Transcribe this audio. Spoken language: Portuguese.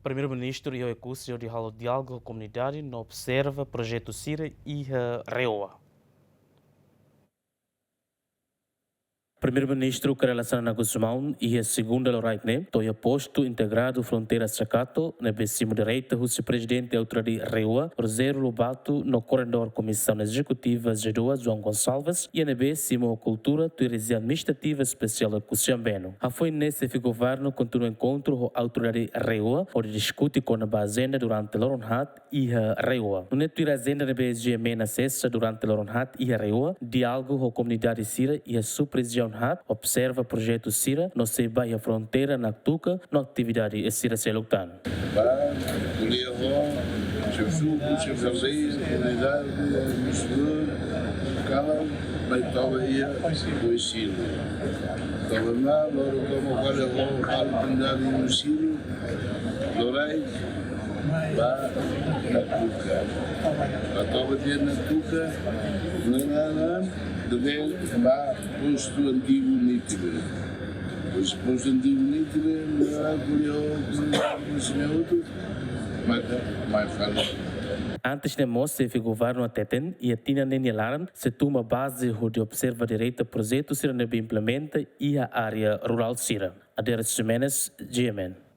Primeiro-Ministro e o Ecúcio de Halo Diálogo com a Comunidade não observa projeto CIRA e REOA. Primeiro-Ministro Karalasan Guzmão e a segunda Loraine, toia posto integrado fronteira Sacato, na becimo direita, o presidente da autoridade REUA, Rosério Lobato, no corredor Comissão Executiva G2, João Gonçalves, e na becimo Cultura, Turismo Administrativa Especial de Cusiambeno. A foi nesse que o governo continua encontro com a autoridade REUA, onde discute com a agenda durante a Loronhat e a REUA. No neto a agenda na BSGM na sexta durante a Loronhat e a REUA, diálogo com a comunidade Sira e a sua presidente observa projeto Sira no Sebaia Fronteira na Tuca, na atividade Sira Selutan. Ba na Tuca. Atau dia na Tuca, deve ba posto antigo nítido. Os posto antigo nítido, não é curioso, mas fala. Antes de mostrar que o governo ateten e a Tina Nenelaran se toma base de observa direito projeto Sira implementa e a área rural Sira. Adeus Jimenez, GMN.